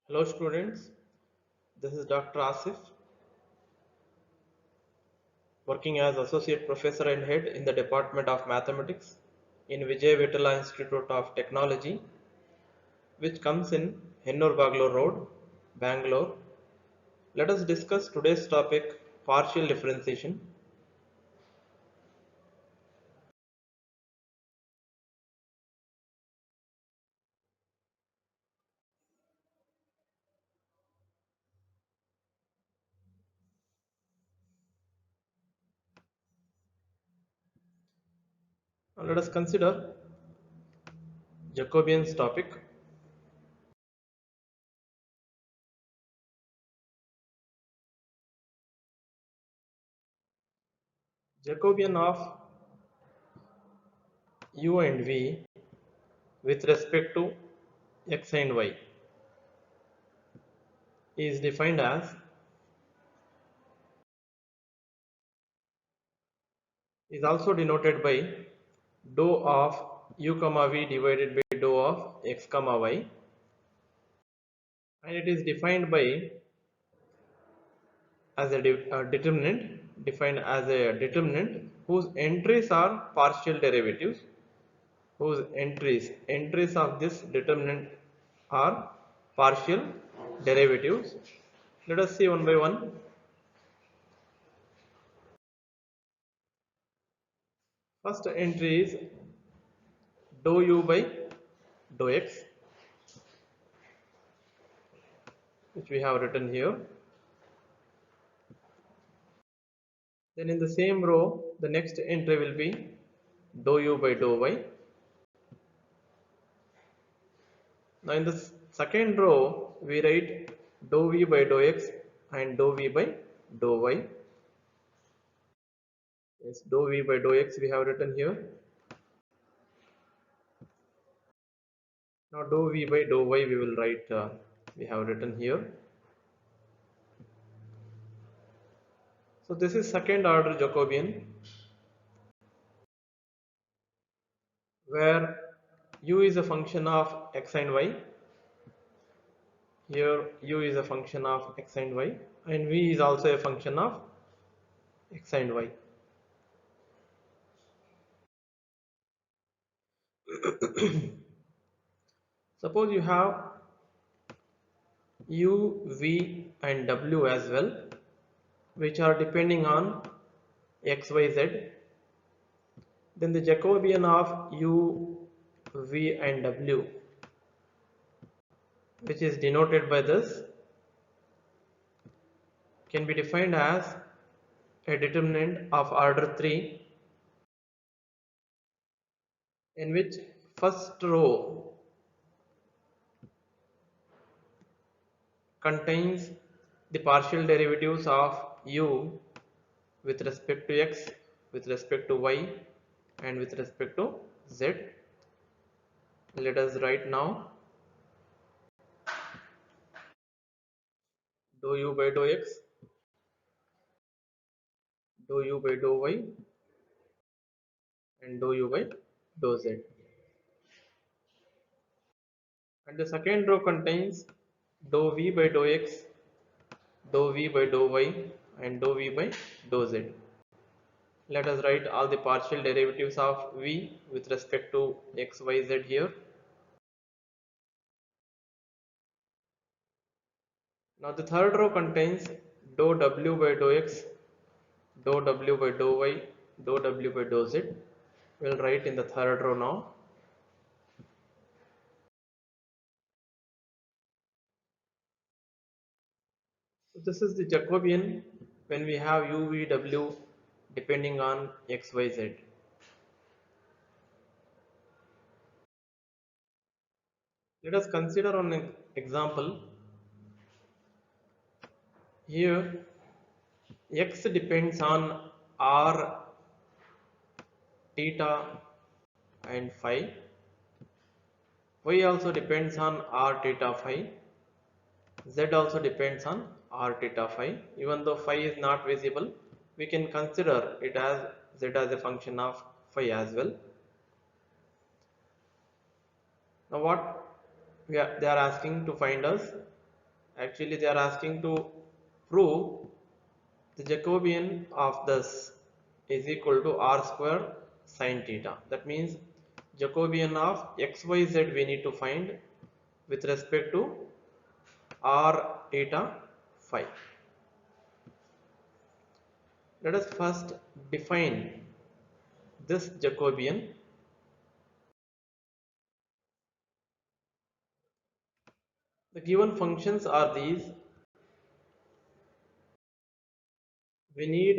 Hello students, this is Dr. Asif, working as Associate Professor and Head in the Department of Mathematics in Vijaya Vittala Institute of Technology, which comes in Hennur Bagalur Road, Bangalore. Let us discuss today's topic, partial differentiation. Now let us consider Jacobian's topic. Jacobian of u and v with respect to x and y is defined as is also denoted by dou of u comma v divided by dou of x comma y, and it is defined by as a determinant whose entries are partial derivatives, whose entries of this determinant are partial derivatives. Let us see one by one. First entry is dou u by dou x, which we have written here. Then in the same row, the next entry will be dou u by dou y. Now in the second row, we write dou v by dou x and dou v by dou y. Yes, dou v by dou x we have written here. Now dou v by dou y we will write, we have written here. So this is second order Jacobian, where u is a function of x and y. Here u is a function of x and y, and v is also a function of x and y. Suppose you have u, v and w as well, which are depending on x, y, z. Then the Jacobian of u, v and w, which is denoted by this, can be defined as a determinant of order 3, in which first row contains the partial derivatives of u with respect to x, with respect to y, and with respect to z. Let us write now dou u by dou x, dou u by dou y, and dou u by dou z. And the second row contains dou v by dou x, dou v by dou y, and dou v by dou z. Let us write all the partial derivatives of v with respect to x, y, z here. Now the third row contains dou w by dou x, dou w by dou y, dou w by dou z. We will write in the third row now. So this is the Jacobian when we have u, v, w depending on x, y, z. Let us consider an example. Here x depends on r, theta and phi. Y also depends on r, theta, phi. Z also depends on r, theta, phi. Even though phi is not visible, we can consider it as z as a function of phi as well. Now what they are asking to find us Actually, they are asking to prove the Jacobian of this is equal to r square sine theta. That means Jacobian of xyz we need to find with respect to r theta phi. Let us first define this Jacobian. The given functions are these. We need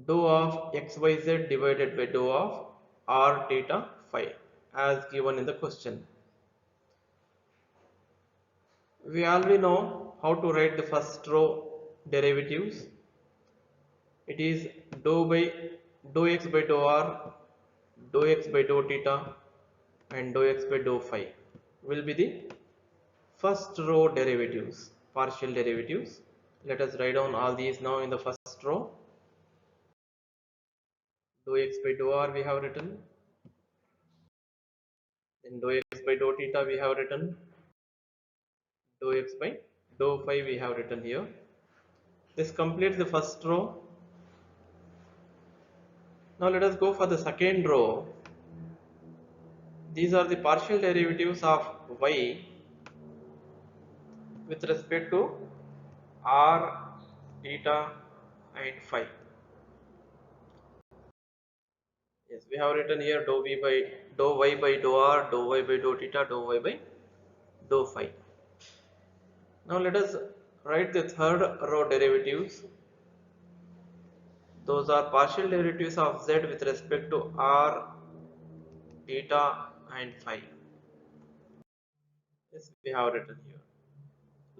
dou of xyz divided by dou of r theta phi as given in the question. We already know how to write the first row derivatives. It is dou x by dou r, dou x by dou theta and dou x by dou phi will be the first row derivatives, partial derivatives. Let us write down all these now in the first row. Dou x by dou r we have written, then dou x by dou theta we have written, dou x by dou phi we have written here. This completes the first row. Now let us go for the second row. These are the partial derivatives of y with respect to r, theta and phi. Yes, we have written here dou y by dou r, dou y by dou theta, dou y by dou phi. Now let us write the third row derivatives. Those are partial derivatives of z with respect to r, theta and phi. Yes, we have written here.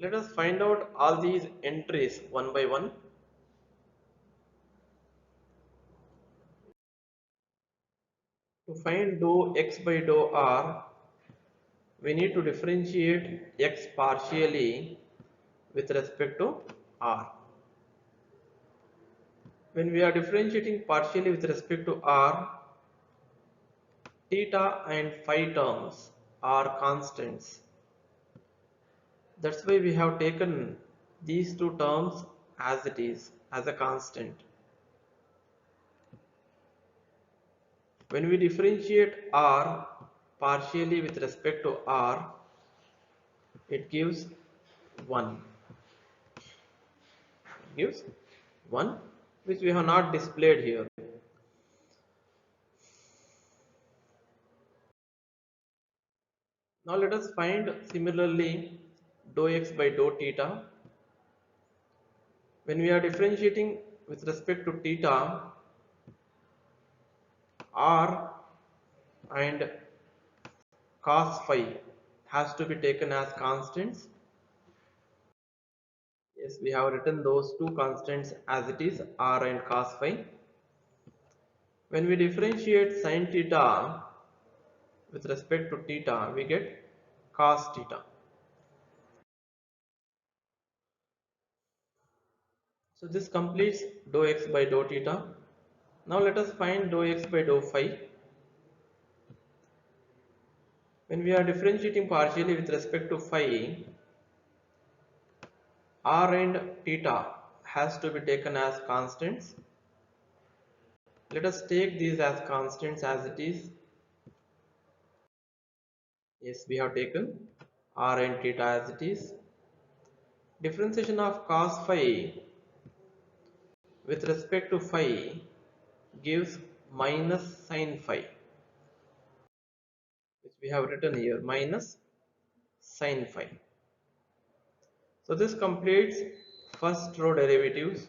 Let us find out all these entries one by one. To find dou x by dou r, we need to differentiate x partially with respect to r. When we are differentiating partially with respect to r, theta and phi terms are constants. That's why we have taken these two terms as it is, as a constant. When we differentiate r partially with respect to r, it gives 1. It gives 1, which we have not displayed here. Now let us find similarly dou x by dou theta. When we are differentiating with respect to theta, r and cos phi has to be taken as constants. Yes, we have written those two constants as it is, r and cos phi. When we differentiate sin theta with respect to theta, we get cos theta. So this completes dou x by dou theta. Now let us find dou x by dou phi. When we are differentiating partially with respect to phi, r and theta has to be taken as constants. Let us take these as constants as it is. Yes, we have taken r and theta as it is. Differentiation of cos phi with respect to phi gives minus sin phi, which we have written here, minus sin phi. So this completes first row derivatives.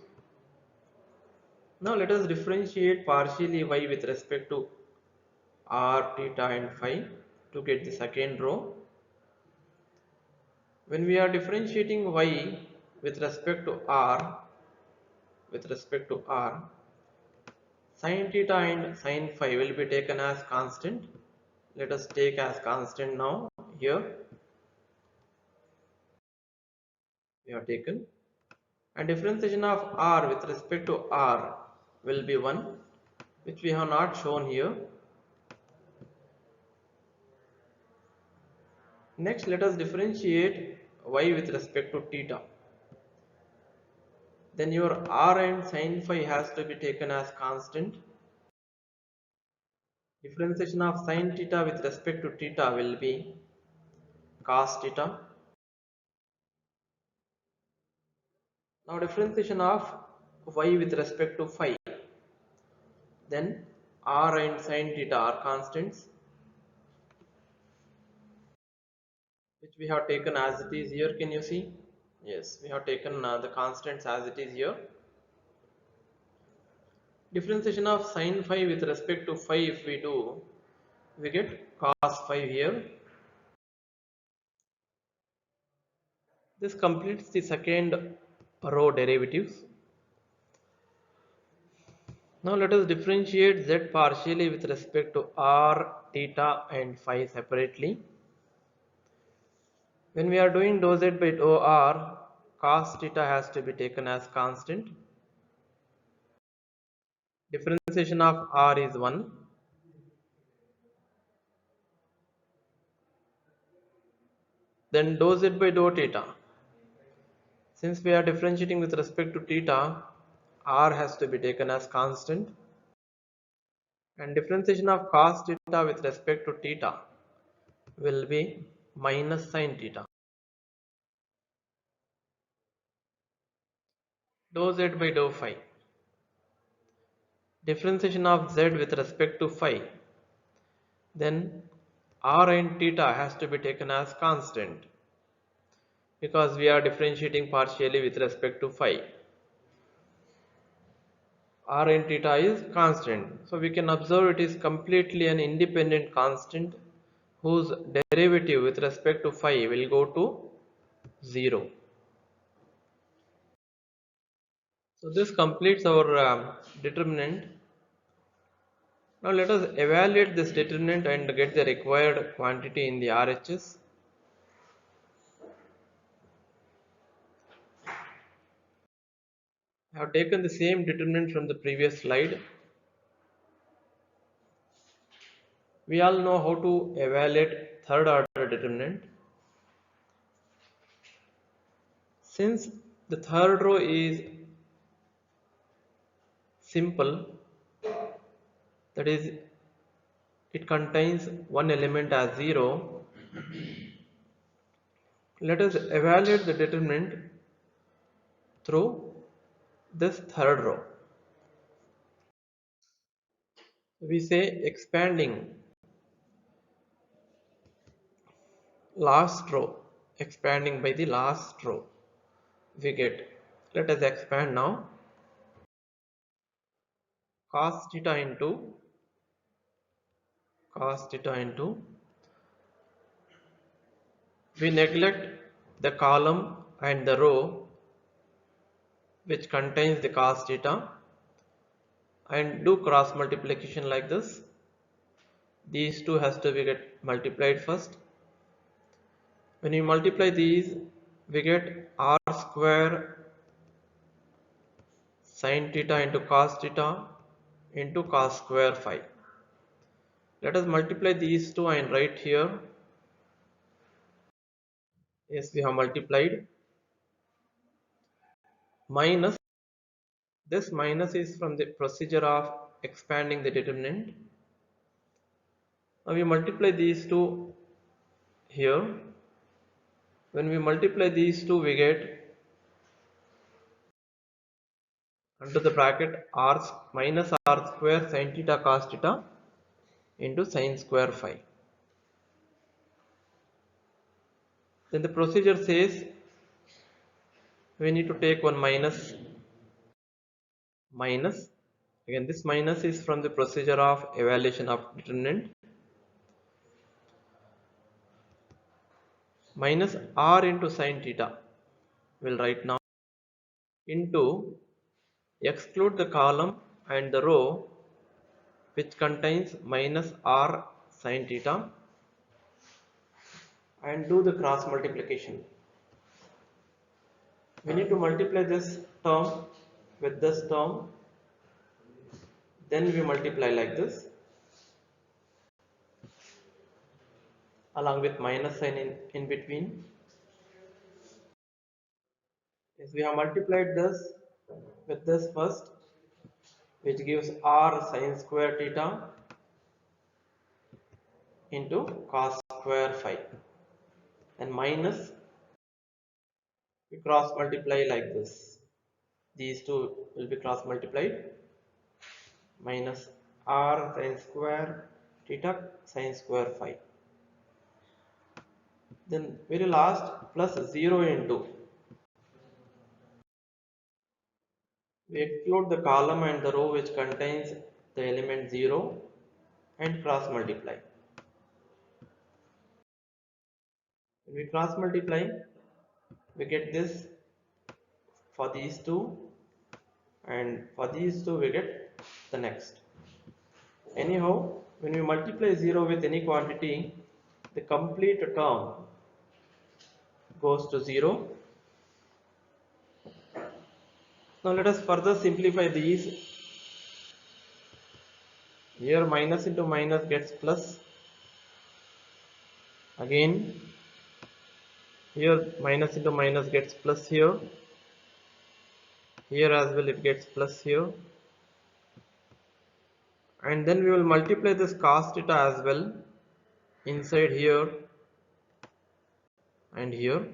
Now let us differentiate partially y with respect to r, theta and phi to get the second row. When we are differentiating y with respect to r, sin theta and sin phi will be taken as constant. Let us take as constant now here. We have taken, and differentiation of r with respect to r will be 1, which we have not shown here. Next, let us differentiate y with respect to theta. Then your r and sin phi has to be taken as constant. Differentiation of sin theta with respect to theta will be cos theta. Now differentiation of y with respect to phi. Then r and sin theta are constants, which we have taken as it is here. Can you see? Yes, we have taken the constants as it is here. Differentiation of sin phi with respect to phi, if we do, we get cos phi here. This completes the second row derivatives. Now let us differentiate z partially with respect to r, theta and phi separately. When we are doing dou z by dou r, cos theta has to be taken as constant. Differentiation of r is 1. Then dou z by dou theta. Since we are differentiating with respect to theta, r has to be taken as constant. And differentiation of cos theta with respect to theta will be minus sin theta. Dou z by dou phi. Differentiation of z with respect to phi. Then r and theta has to be taken as constant, because we are differentiating partially with respect to phi. R and theta is constant, so we can observe it is completely an independent constant whose derivative with respect to phi will go to 0. So this completes our determinant. Now let us evaluate this determinant and get the required quantity in the RHS. I have taken the same determinant from the previous slide. We all know how to evaluate third order determinant. Since the third row is simple, that is, it contains one element as 0, let us evaluate the determinant through this third row. We say expanding last row, expanding by the last row, we get, let us expand now, cos theta into we neglect the column and the row which contains the cos theta and do cross multiplication like this. These two has to be get multiplied first. When you multiply these, we get r square sin theta into cos theta into cos square phi. Let us multiply these two and write here. Yes, we have multiplied. Minus, this minus is from the procedure of expanding the determinant. Now we multiply these two here. When we multiply these two, we get under the bracket r minus r square sin theta cos theta into sin square phi. Then the procedure says we need to take one minus. Again, this minus is from the procedure of evaluation of determinant. Minus r into sin theta, we'll write now, into exclude the column and the row which contains minus r sin theta and do the cross multiplication. We need to multiply this term with this term, then we multiply like this along with minus sign in between. is we have multiplied this with this first, which gives r sine square theta into cos square phi, and minus, we cross multiply like this. These two will be cross multiplied, minus r sine square theta sine square phi. Then very last plus 0 into, we exclude the column and the row which contains the element 0 and cross multiply. When we cross multiply, we get this for these two, and for these two we get the next. Anyhow, when we multiply 0 with any quantity, the complete term goes to 0. Now let us further simplify these. Here minus into minus gets plus. Again, here minus into minus gets plus here. Here as well it gets plus here. And then we will multiply this cos theta as well inside here and here.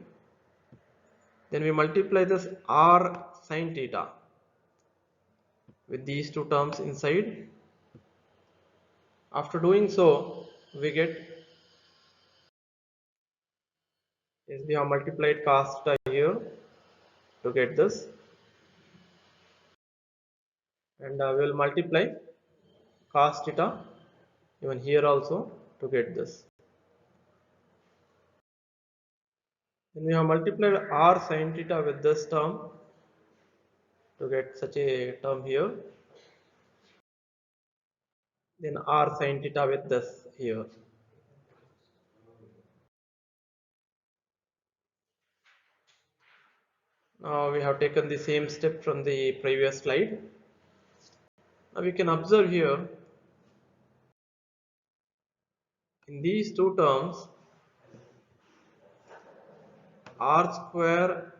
Then we multiply this r sin theta with these two terms inside. After doing so, we get, is we have multiplied cos theta here to get this, and we will multiply cos theta even here also to get this. Then we have multiplied r sin theta with this term to get such a term here. Then r sin theta with this here. Now we have taken the same step from the previous slide. Now we can observe here, in these two terms, r square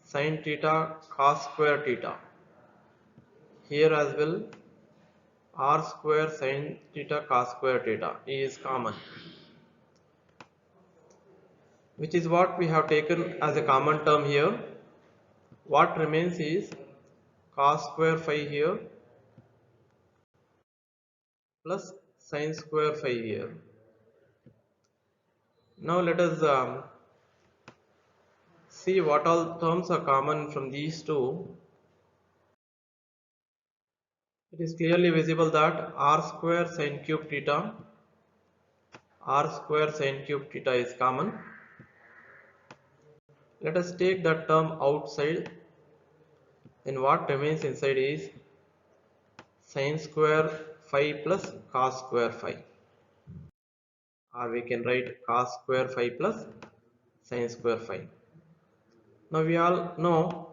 sin theta cos square theta. Here as well r square sin theta cos square theta is common, which is what we have taken as a common term here. What remains is cos square phi here plus sin square phi here. Now let us see what all terms are common from these two. It is clearly visible that r square sin cube theta, r square sin cube theta is common. Let us take that term outside. Then what remains inside is sin square phi plus cos square phi, or we can write cos square phi plus sin square phi. Now we all know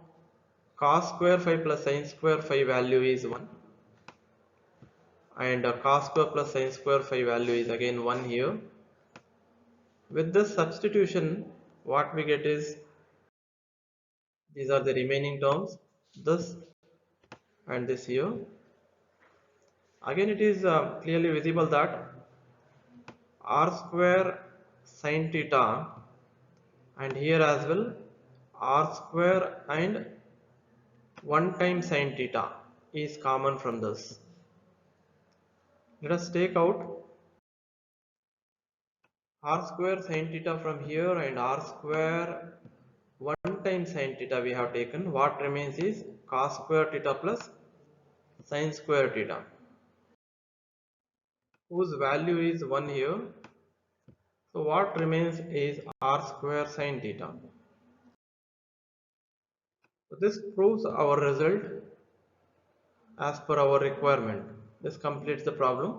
cos square phi plus sin square phi value is 1, and cos square plus sin square phi value is again 1 here. With this substitution, what we get is, these are the remaining terms, this and this here. Again it is clearly visible that r square sin theta, and here as well r square and 1 time sin theta is common from this. Let us take out r square sin theta from here, and r square 1 time sin theta we have taken. What remains is cos square theta plus sin square theta, whose value is 1 here. So what remains is r square sin theta. So this proves our result as per our requirement. This completes the problem.